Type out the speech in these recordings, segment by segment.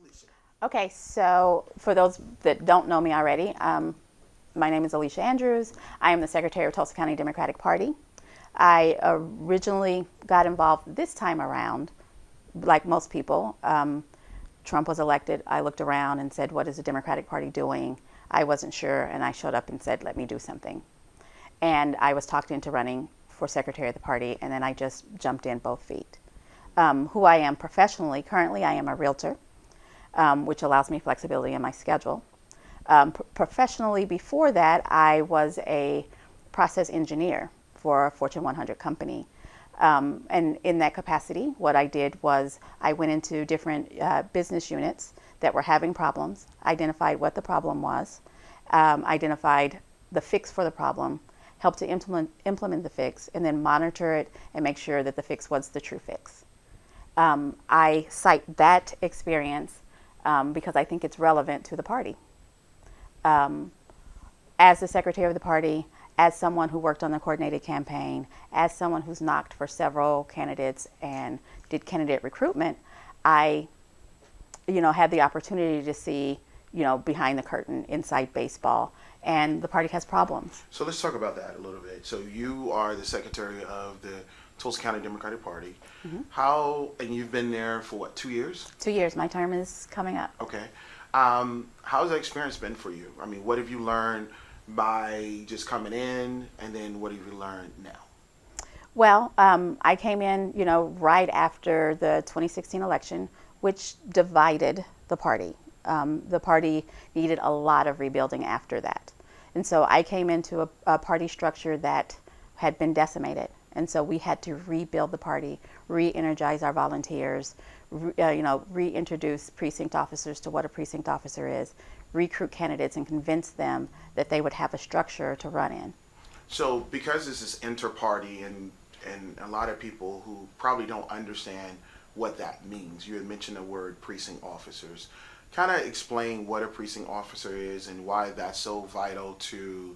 Alicia? Okay, so for those that don't know me already, my name is Alicia Andrews. I am the Secretary of Tulsa County Democratic Party. I originally got involved this time around, like most people. Trump was elected. I looked around and said, what is the Democratic Party doing? I wasn't sure, and I showed up and said, let me do something. And I was talked into running for Secretary of the party, and then I just jumped in both feet. Who I am professionally, currently I am a realtor, which allows me flexibility in my schedule. Professionally, before that, I was a process engineer for a Fortune 100 company. And in that capacity, what I did was I went into different business units that were having problems, identified what the problem was, identified the fix for the problem, helped to implement the fix, and then monitor it and make sure that the fix was the true fix. I cite that experience because I think it's relevant to the party. As the secretary of the party, as someone who worked on the coordinated campaign, as someone who's knocked for several candidates and did candidate recruitment, I, had the opportunity to see, behind the curtain, inside baseball, and the party has problems. So let's talk about that a little bit. So you are the secretary of the Tulsa County Democratic Party. And you've been there for what, 2 years? 2 years. My term is coming up. Okay. How's that experience been for you? I mean, what have you learned by just coming in, and then what have you learned now? Well, I came in, right after the 2016 election, which divided the party. The party needed a lot of rebuilding after that. And so I came into a party structure that had been decimated. And so we had to rebuild the party, re-energize our volunteers, reintroduce precinct officers to what a precinct officer is, recruit candidates and convince them that they would have a structure to run in. So because this is inter-party and a lot of people who probably don't understand what that means, you had mentioned the word precinct officers. Kind of explain what a precinct officer is and why that's so vital to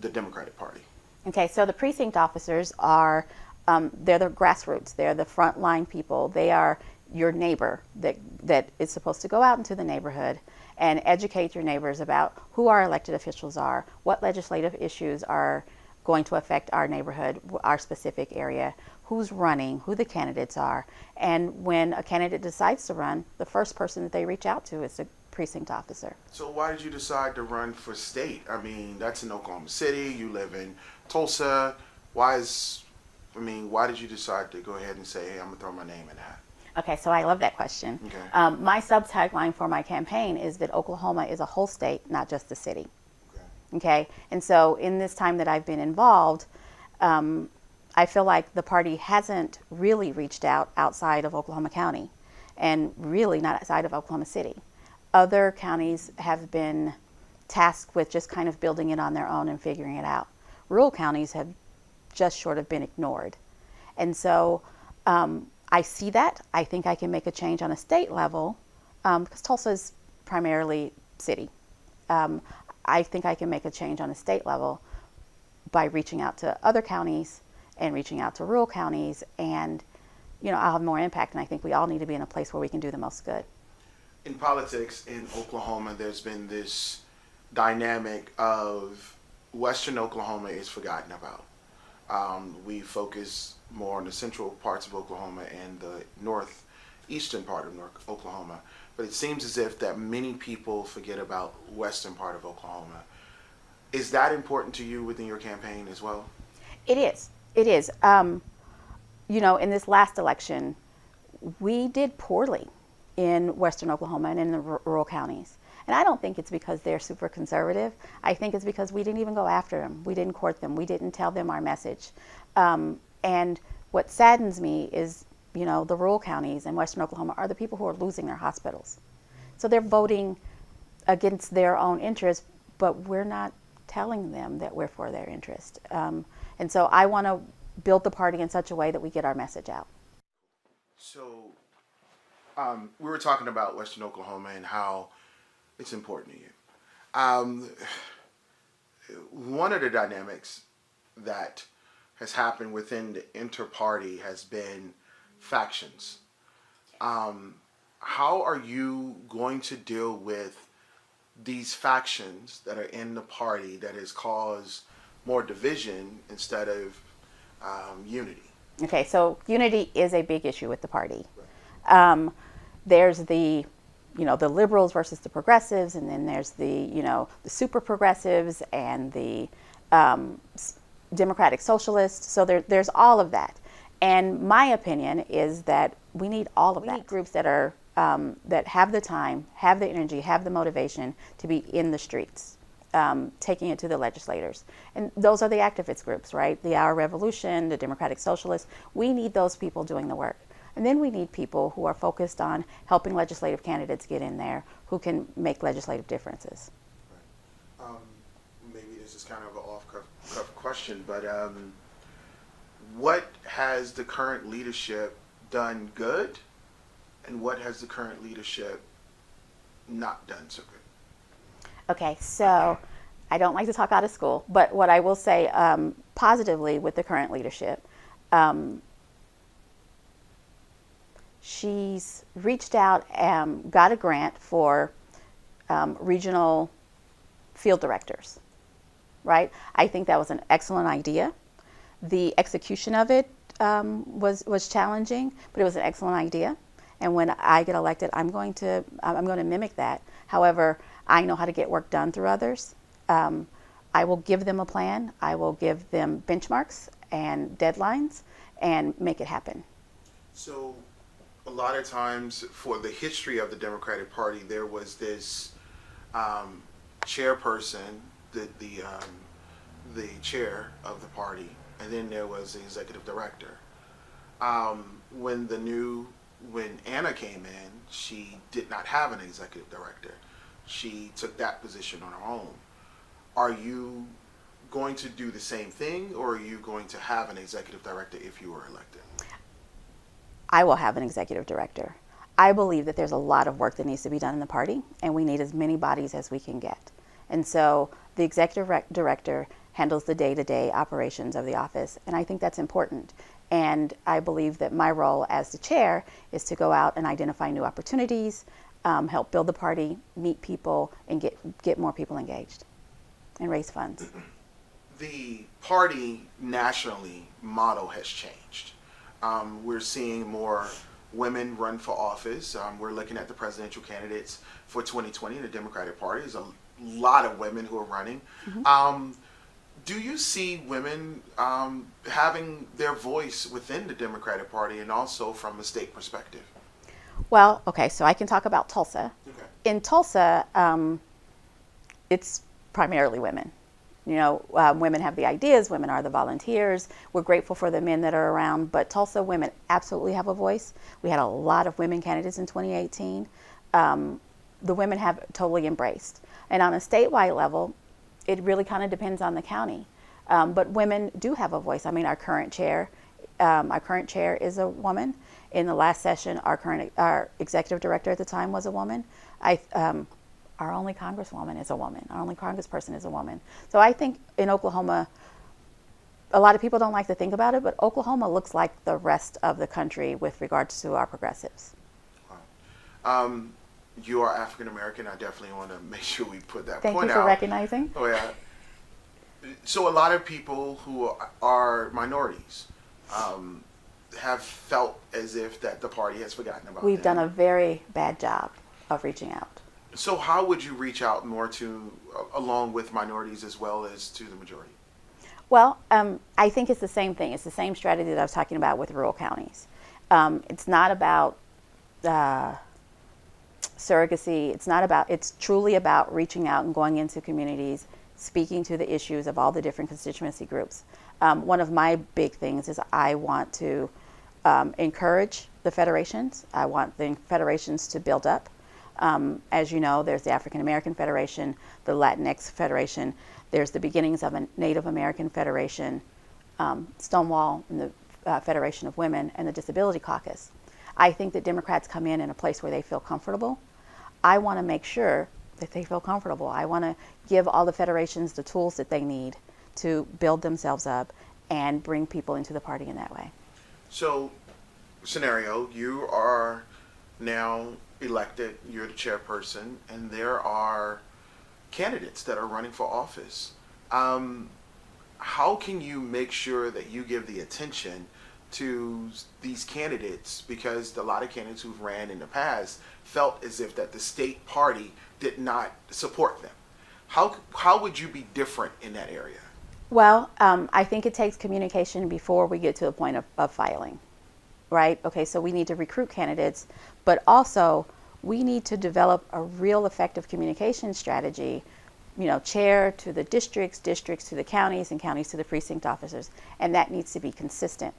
the Democratic Party. Okay, so the precinct officers are, they're the grassroots. They're the frontline people. They are your neighbor that is supposed to go out into the neighborhood and educate your neighbors about who our elected officials are, what legislative issues are going to affect our neighborhood, our specific area, who's running, who the candidates are. And when a candidate decides to run, the first person that they reach out to is the precinct officer. So why did you decide to run for state? I mean, that's in Oklahoma City. You live in Tulsa. Why did you decide to go ahead and say, hey, I'm going to throw my name in that? Okay, so I love that question. Okay. My sub-tagline for my campaign is that Oklahoma is a whole state, not just a city. Okay, and so in this time that I've been involved, I feel like the party hasn't really reached out outside of Oklahoma County and really not outside of Oklahoma City. Other counties have been tasked with just kind of building it on their own and figuring it out. Rural counties have just sort of been ignored. And so I see that. I think I can make a change on a state level because Tulsa is primarily city. I think I can make a change on a state level by reaching out to other counties and reaching out to rural counties, and I'll have more impact. And I think we all need to be in a place where we can do the most good. In politics in Oklahoma, there's been this dynamic of Western Oklahoma is forgotten about. We focus more on the central parts of Oklahoma and the northeastern part of Oklahoma. But it seems as if that many people forget about western part of Oklahoma. Is that important to you within your campaign as well? It is. It is. In this last election, we did poorly in western Oklahoma and in the rural counties. And I don't think it's because they're super conservative. I think it's because we didn't even go after them. We didn't court them. We didn't tell them our message. And what saddens me is, the rural counties in western Oklahoma are the people who are losing their hospitals. So they're voting against their own interests, but we're not telling them that we're for their interest. And so I want to build the party in such a way that we get our message out. So we were talking about western Oklahoma and how it's important to you. One of the dynamics that has happened within the inter-party has been factions. how are you going to deal with these factions that are in the party that has caused more division instead of unity? Okay, so unity is a big issue with the party. Um, there's the liberals versus the progressives, and then there's the super progressives and the democratic socialists. So there's all of that. And my opinion is that we need all of that. We need groups that are that have the time, have the energy, have the motivation to be in the streets, taking it to the legislators. And those are the activist groups, right? The Our Revolution, the Democratic Socialists. We need those people doing the work. And then we need people who are focused on helping legislative candidates get in there who can make legislative differences. Right. Maybe this is kind of an off-cuff question, but what has the current leadership done good, and what has the current leadership not done so good? Okay, so I don't like to talk out of school, but what I will say positively with the current leadership, she's reached out and got a grant for regional field directors, right? I think that was an excellent idea. The execution of it was challenging, but it was an excellent idea. And when I get elected, I'm going to mimic that. However, I know how to get work done through others. I will give them a plan. I will give them benchmarks and deadlines and make it happen. So a lot of times for the history of the Democratic Party, there was this chairperson, the chair of the party, and then there was the executive director. When Anna came in, she did not have an executive director. She took that position on her own. Are you going to do the same thing, or are you going to have an executive director if you were elected? I will have an executive director. I believe that there's a lot of work that needs to be done in the party, and we need as many bodies as we can get. And so the executive director handles the day-to-day operations of the office, and I think that's important. And I believe that my role as the chair is to go out and identify new opportunities, help build the party, meet people, and get more people engaged and raise funds. The party nationally motto has changed. We're seeing more women run for office. We're looking at the presidential candidates for 2020 in the Democratic Party. There's a lot of women who are running. Mm-hmm. Do you see women having their voice within the Democratic Party and also from a state perspective? Well, okay, so I can talk about Tulsa. Okay. In Tulsa, it's primarily women. Women have the ideas, women are the volunteers. We're grateful for the men that are around, but Tulsa women absolutely have a voice. We had a lot of women candidates in 2018. The women have totally embraced. And on a statewide level, it really kind of depends on the county. But women do have a voice. I mean, our current chair is a woman. In the last session, our executive director at the time was a woman. Our only congresswoman is a woman. Our only congressperson is a woman. So I think in Oklahoma, a lot of people don't like to think about it, but Oklahoma looks like the rest of the country with regards to our progressives. Wow. You are African American. I definitely want to make sure we put that point out. Thank you for recognizing. Oh yeah. So a lot of people who are minorities have felt as if that the party has forgotten about them. We've done a very bad job of reaching out. So how would you reach out more along with minorities as well as to the majority? Well, I think it's the same thing. It's the same strategy that I was talking about with rural counties. It's not about surrogacy. It's truly about reaching out and going into communities, speaking to the issues of all the different constituency groups. One of my big things is I want to encourage the federations. I want the federations to build up. As you know, there's the African American Federation, the Latinx Federation, there's the beginnings of a Native American Federation, Stonewall, and the Federation of Women, and the Disability Caucus. I think that Democrats come in a place where they feel comfortable. I want to make sure that they feel comfortable. I want to give all the federations the tools that they need to build themselves up and bring people into the party in that way. So, scenario, you are now elected, you're the chairperson, and there are candidates that are running for office. Um, how can you make sure that you give the attention to these candidates? Because a lot of candidates who've ran in the past felt as if that the state party did not support them. How would you be different in that area? Well, I think it takes communication before we get to the point of filing, right? Okay, so we need to recruit candidates, but also we need to develop a real effective communication strategy, chair to the districts, districts to the counties, and counties to the precinct officers. And that needs to be consistent.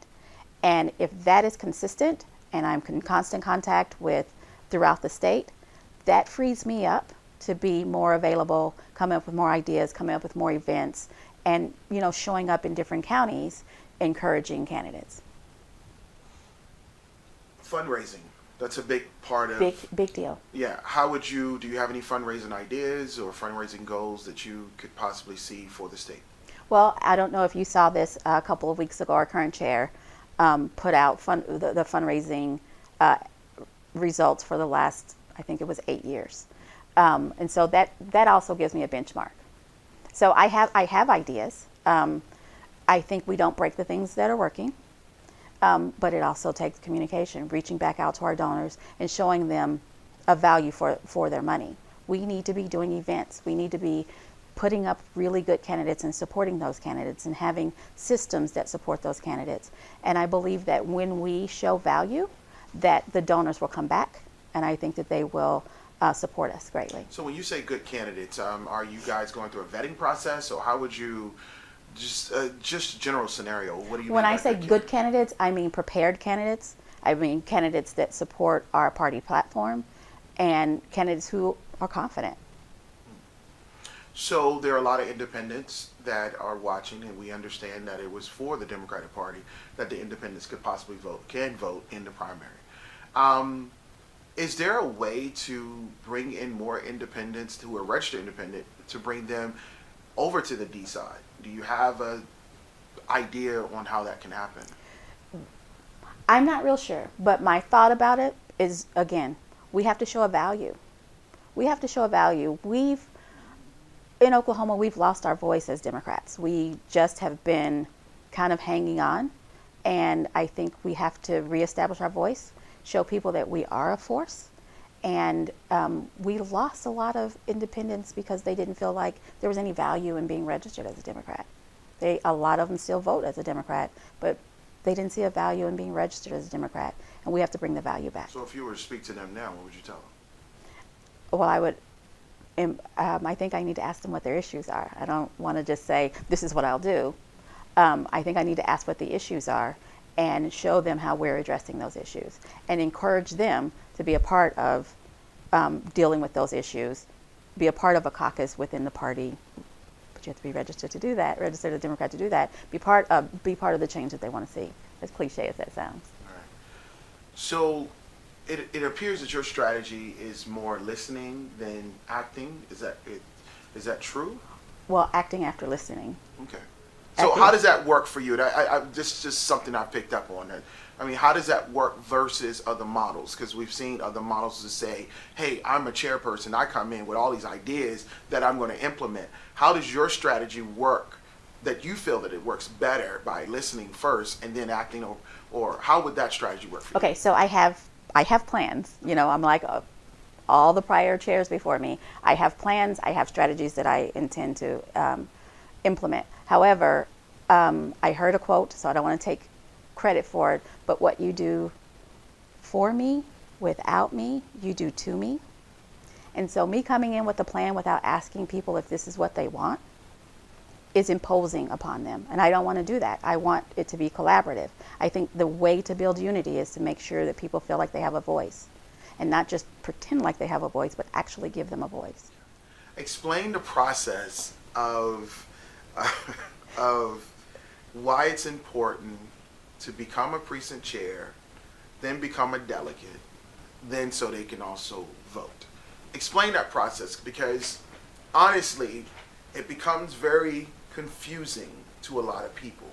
And if that is consistent, and I'm in constant contact with throughout the state, that frees me up to be more available, coming up with more ideas, coming up with more events, and showing up in different counties, encouraging candidates. Fundraising. That's a big part of big deal. Yeah. Do you have any fundraising ideas or fundraising goals that you could possibly see for the state? Well, I don't know if you saw this a couple of weeks ago. Our current chair put out the fundraising results for the last, I think it was 8 years. And so that also gives me a benchmark. So I have ideas. I think we don't break the things that are working, but it also takes communication, reaching back out to our donors and showing them a value for their money. We need to be doing events. We need to be putting up really good candidates and supporting those candidates and having systems that support those candidates. And I believe that when we show value, that the donors will come back, and I think that they will support us greatly. So when you say good candidates, are you guys going through a vetting process, or how would you just general scenario? What do you mean When I by say good candidates, I mean prepared candidates. I mean candidates that support our party platform and candidates who are confident. So there are a lot of independents that are watching, and we understand that it was for the Democratic Party that the independents could possibly can vote in the primary. Is there a way to bring in more independents who are registered independent to bring them over to the D side? Do you have an idea on how that can happen? I'm not real sure, but my thought about it is, again, we have to show a value. We have to show a value. In Oklahoma, we've lost our voice as Democrats. We just have been kind of hanging on, and I think we have to reestablish our voice, show people that we are a force. And we lost a lot of independents because they didn't feel like there was any value in being registered as a Democrat. A lot of them still vote as a Democrat, but they didn't see a value in being registered as a Democrat, and we have to bring the value back. So if you were to speak to them now, what would you tell them? Well, I think I need to ask them what their issues are. I don't want to just say, this is what I'll do. I think I need to ask what the issues are and show them how we're addressing those issues and encourage them to be a part of dealing with those issues, be a part of a caucus within the party. But you have to be registered to do that, registered as a Democrat to do that, be part of the change that they want to see, as cliche as that sounds. All right. So it appears that your strategy is more listening than acting. Is that true? Well, acting after listening. Okay. So how does that work for you? This is just something I picked up on. I mean, how does that work versus other models? Because we've seen other models that say, hey, I'm a chairperson. I come in with all these ideas that I'm going to implement. How does your strategy work that you feel that it works better by listening first and then acting, or how would that strategy work for you? Okay, so I have plans. I'm like all the prior chairs before me. I have plans. I have strategies that I intend to implement. However, I heard a quote, so I don't want to take credit for it, but what you do for me, without me, you do to me. And so me coming in with a plan without asking people if this is what they want is imposing upon them. And I don't want to do that. I want it to be collaborative. I think the way to build unity is to make sure that people feel like they have a voice and not just pretend like they have a voice, but actually give them a voice. Explain the process of why it's important to become a precinct chair, then become a delegate, then so they can also vote. Explain that process, because honestly, it becomes very confusing to a lot of people.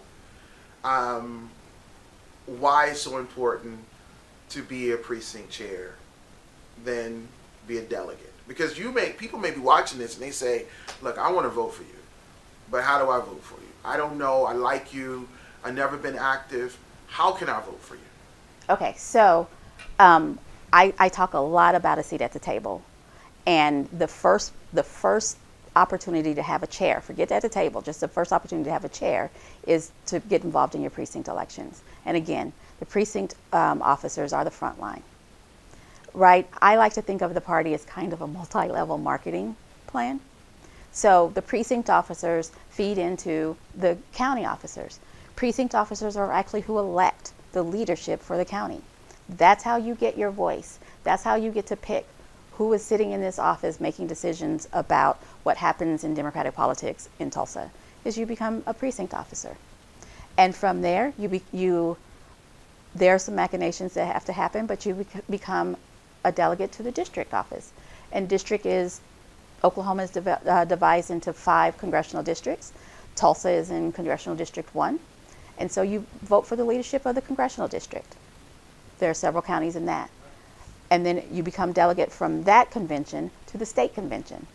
Why it's so important to be a precinct chair than be a delegate? Because people may be watching this and they say, look, I want to vote for you, but how do I vote for you? I don't know. I like you. I've never been active. How can I vote for you? Okay, so I talk a lot about a seat at the table, and the first opportunity to have a chair, forget at the table, just the first opportunity to have a chair is to get involved in your precinct elections. And again, the precinct officers are the front line, right? I like to think of the party as kind of a multi-level marketing plan. So the precinct officers feed into the county officers. Precinct officers are actually who elect the leadership for the county. That's how you get your voice. That's how you get to pick who is sitting in this office making decisions about what happens in Democratic politics in Tulsa, is you become a precinct officer. And from there, there are some machinations that have to happen, but you become a delegate to the district office. And district Oklahoma is divided into 5 congressional districts. Tulsa is in Congressional District 1. And so you vote for the leadership of the congressional district. There are several counties in that. And then you become delegate from that convention to the state convention.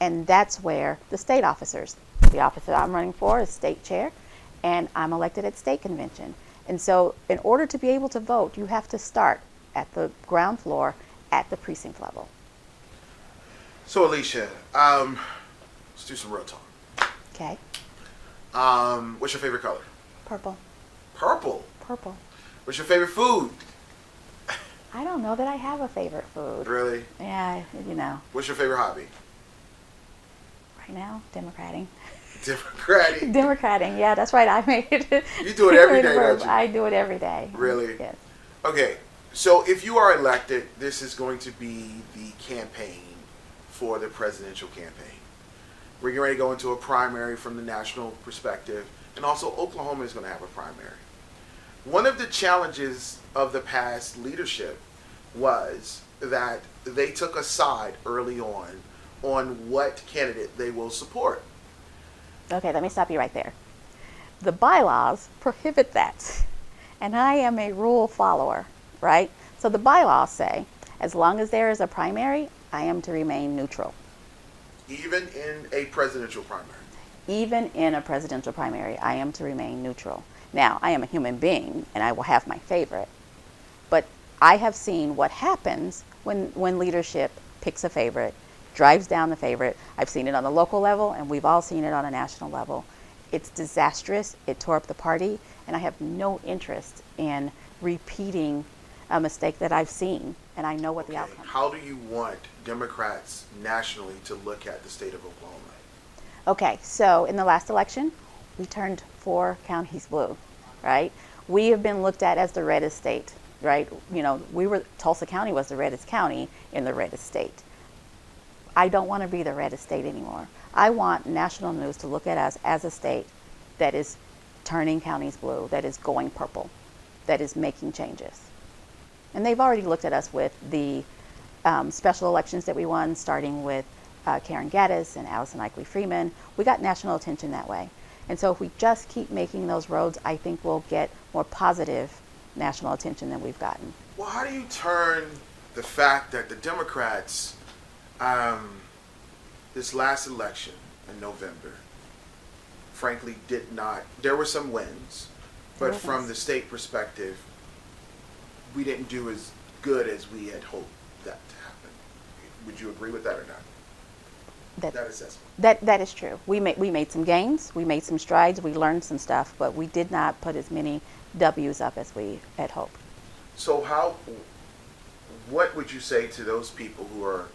And that's where the state officers, the office that I'm running for is state chair, and I'm elected at state convention. And so in order to be able to vote, you have to start at the ground floor at the precinct level. So Alicia, let's do some real talk. Okay. What's your favorite color? Purple. Purple? Purple. What's your favorite food? I don't know that I have a favorite food. Really? Yeah, you know. What's your favorite hobby? Right now, Democrating. Democrating? Democrating, yeah, that's right. I made it. You do it every day, don't you? I do it every day. Really? Yes. Okay, so if you are elected, this is going to be the campaign for the presidential campaign. We're getting ready to go into a primary from the national perspective, and also Oklahoma is going to have a primary. One of the challenges of the past leadership was that they took a side early on what candidate they will support. Okay, let me stop you right there. The bylaws prohibit that, and I am a rule follower, right? So the bylaws say, as long as there is a primary, I am to remain neutral. Even in a presidential primary? Even in a presidential primary, I am to remain neutral. Now, I am a human being, and I will have my favorite, but I have seen what happens when leadership picks a favorite, drives down the favorite. I've seen it on the local level, and we've all seen it on a national level. It's disastrous. It tore up the party, and I have no interest in repeating a mistake that I've seen, and I know what the outcome is. How do you want Democrats nationally to look at the state of Oklahoma? Okay, so in the last election, we turned 4 counties blue, right? We have been looked at as the reddest state, right? You know, Tulsa County was the reddest county in the reddest state. I don't want to be the reddest state anymore. I want national news to look at us as a state that is turning counties blue, that is going purple, that is making changes. And they've already looked at us with the special elections that we won, starting with Karen Gaddis and Allison Ickley-Freeman. We got national attention that way. And so if we just keep making those roads, I think we'll get more positive national attention than we've gotten. Well, how do you turn the fact that the Democrats, this last election in November, frankly did not, there were some wins, but from the state perspective, we didn't do as good as we had hoped that to happen. Would you agree with that or not? That assessment. That is true. We made some gains, we made some strides, we learned some stuff, but we did not put as many W's up as we had hoped. So what would you say to those people who are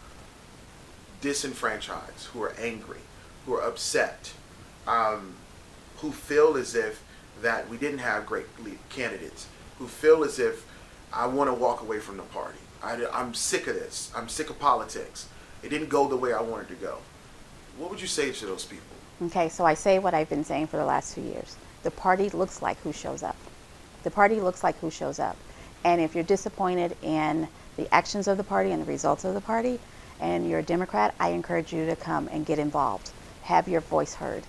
disenfranchised, who are angry, who are upset, who feel as if that we didn't have great candidates, who feel as if I want to walk away from the party. I'm sick of this. I'm sick of politics. It didn't go the way I wanted to go. What would you say to those people? Okay, so I say what I've been saying for the last 2 years. The party looks like who shows up. The party looks like who shows up. And if you're disappointed in the actions of the party and the results of the party, and you're a Democrat, I encourage you to come and get involved. Have your voice heard.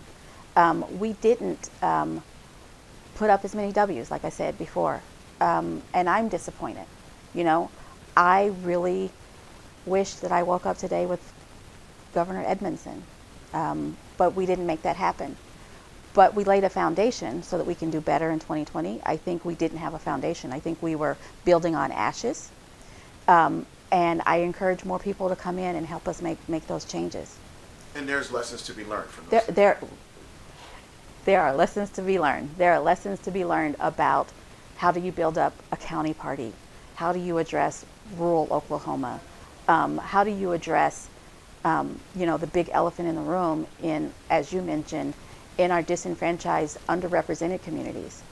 We didn't put up as many W's, like I said before. And I'm disappointed. You know, I really wish that I woke up today with Governor Edmondson, but we didn't make that happen. But we laid a foundation so that we can do better in 2020. I think we didn't have a foundation. I think we were building on ashes. And I encourage more people to come in and help us make those changes. And there's lessons to be learned from this. There are lessons to be learned. There are lessons to be learned about how do you build up a county party? How do you address rural Oklahoma? How do you address, the big elephant in the room in, as you mentioned, in our disenfranchised, underrepresented communities?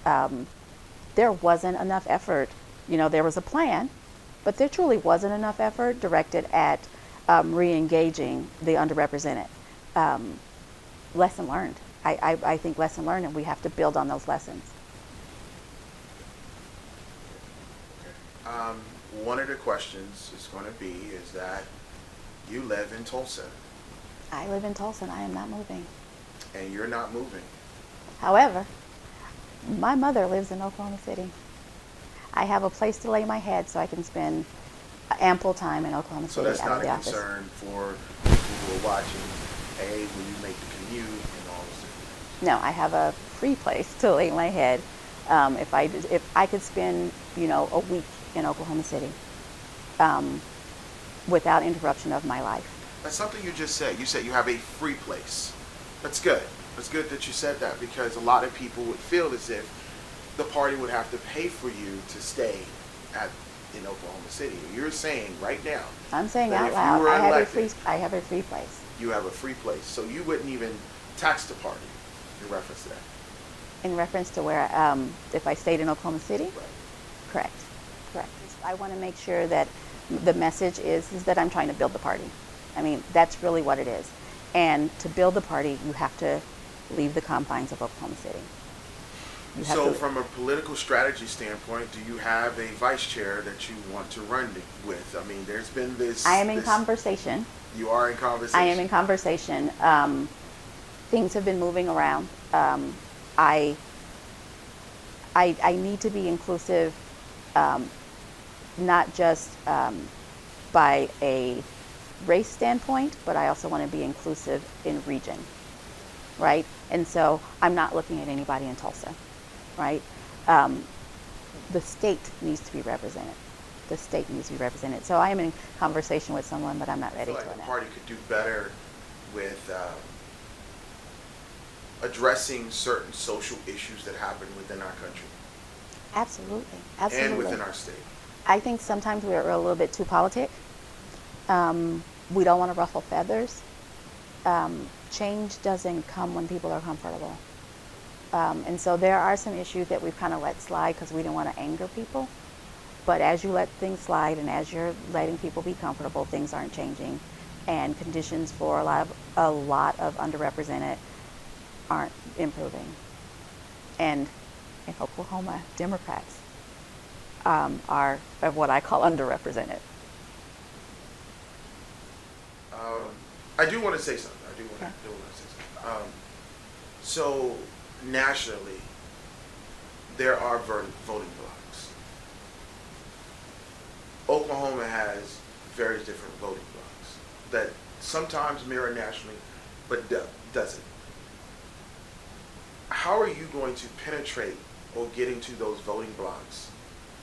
There wasn't enough effort. There was a plan, but there truly wasn't enough effort directed at re-engaging the underrepresented. Lesson learned. I think lesson learned, and we have to build on those lessons. Okay. One of the questions is going to be is that you live in Tulsa. I live in Tulsa, and I am not moving. And you're not moving. However, my mother lives in Oklahoma City. I have a place to lay my head so I can spend ample time in Oklahoma City. So that's out not of a the office. concern for people who are watching. Hey, will you make the commute and all this different things? No, I have a free place to lay my head. If I could spend a week in Oklahoma City without interruption of my life. That's something you just said. You said you have a free place. That's good. It's good that you said that, because a lot of people would feel as if the party would have to pay for you to stay in Oklahoma City. You're saying right now. I'm saying that out if loud, you were I have a free place. You have a free place, so you wouldn't even tax the party in reference to that. In reference to where, if I stayed in Oklahoma City? Right. Correct. I want to make sure that the message is that I'm trying to build the party. I mean, that's really what it is. And to build the party, you have to leave the confines of Oklahoma City. So from a political strategy standpoint, do you have a vice chair that you want to run with? I mean, there's been this... I am in conversation. You are in conversation? I am in conversation. Things have been moving around. I need to be inclusive, not just by a race standpoint, but I also want to be inclusive in region, right? And so I'm not looking at anybody in Tulsa, right? The state needs to be represented. The state needs to be represented. So I am in conversation with someone, but I'm not ready to announce. The announce. party could do better with addressing certain social issues that happen within our country. Absolutely. And within our state. I think sometimes we're a little bit too politic. We don't want to ruffle feathers. Change doesn't come when people are comfortable. And so there are some issues that we've kind of let slide because we didn't want to anger people. But as you let things slide and as you're letting people be comfortable, things aren't changing. And conditions for a lot of underrepresented aren't improving. And in Oklahoma, Democrats are what I call underrepresented. I do want to say something. I do want to say something. So nationally, there are voting blocks. Oklahoma has various different voting blocks that sometimes mirror nationally, but doesn't. How are you going to penetrate or get into those voting blocks,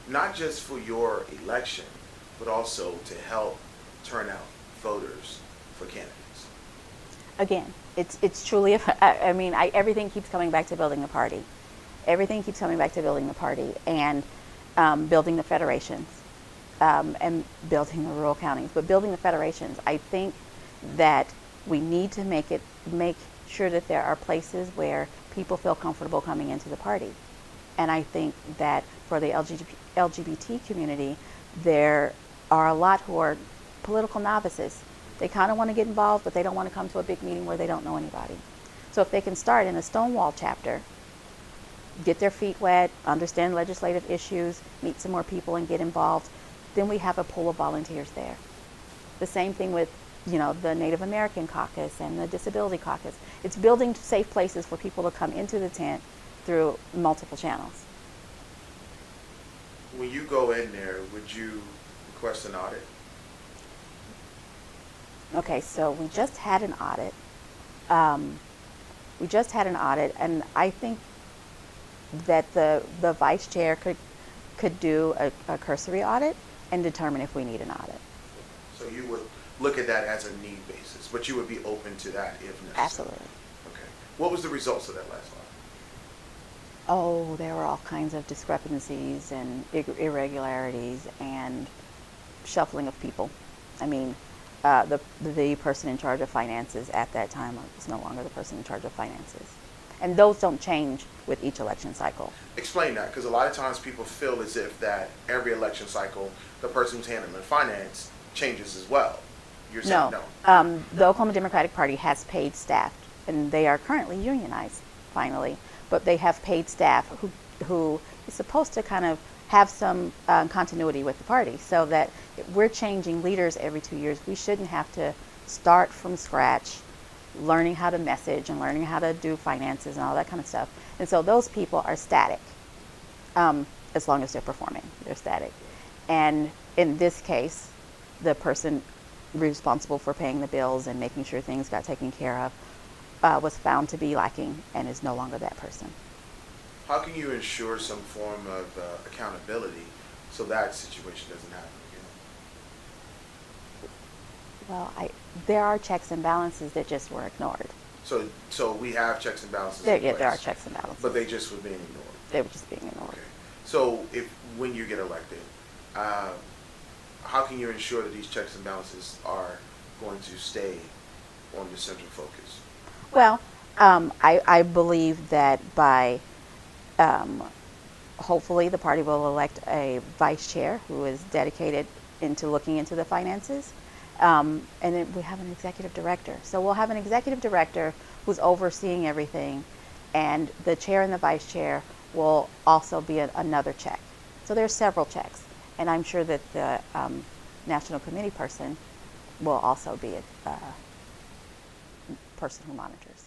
not just for your election, but also to help turn out voters for candidates? Again, it's truly, everything keeps coming back to building the party. Everything keeps coming back to building the party and building the federations and building the rural counties. But building the federations, I think that we need to make sure that there are places where people feel comfortable coming into the party. And I think that for the LGBT community, there are a lot who are political novices. They kind of want to get involved, but they don't want to come to a big meeting where they don't know anybody. So if they can start in a Stonewall chapter, get their feet wet, understand legislative issues, meet some more people and get involved, then we have a pool of volunteers there. The same thing with, the Native American caucus and the Disability caucus. It's building safe places for people to come into the tent through multiple channels. When you go in there, would you request an audit? Okay, so we just had an audit. And I think that the vice chair could do a cursory audit and determine if we need an audit. So you would look at that as a need basis, but you would be open to that if necessary. Absolutely. Okay. What was the results of that last audit? Oh, there were all kinds of discrepancies and irregularities and shuffling of people. I mean, the person in charge of finances at that time was no longer the person in charge of finances. And those don't change with each election cycle. Explain that, because a lot of times people feel as if that every election cycle, the person who's handling finance changes as well. You're saying no. The Oklahoma Democratic Party has paid staff, and they are currently unionized, finally. But they have paid staff who is supposed to kind of have some continuity with the party, so that if we're changing leaders every 2 years, we shouldn't have to start from scratch, learning how to message and learning how to do finances and all that kind of stuff. And so those people are static, as long as they're performing, they're static. And in this case, the person responsible for paying the bills and making sure things got taken care of was found to be lacking and is no longer that person. How can you ensure some form of accountability so that situation doesn't happen again? Well, there are checks and balances that just were ignored. So we have checks and balances There, in yeah, place, there are checks and balances. but they just were being ignored. They were just being ignored. Okay. So when you get elected, how can you ensure that these checks and balances are going to stay on the central focus? Well, I believe that by hopefully the party will elect a vice chair who is dedicated into looking into the finances. And then we have an executive director. So we'll have an executive director who's overseeing everything, and the chair and the vice chair will also be another check. So there's several checks, and I'm sure that the national committee person will also be a person who monitors.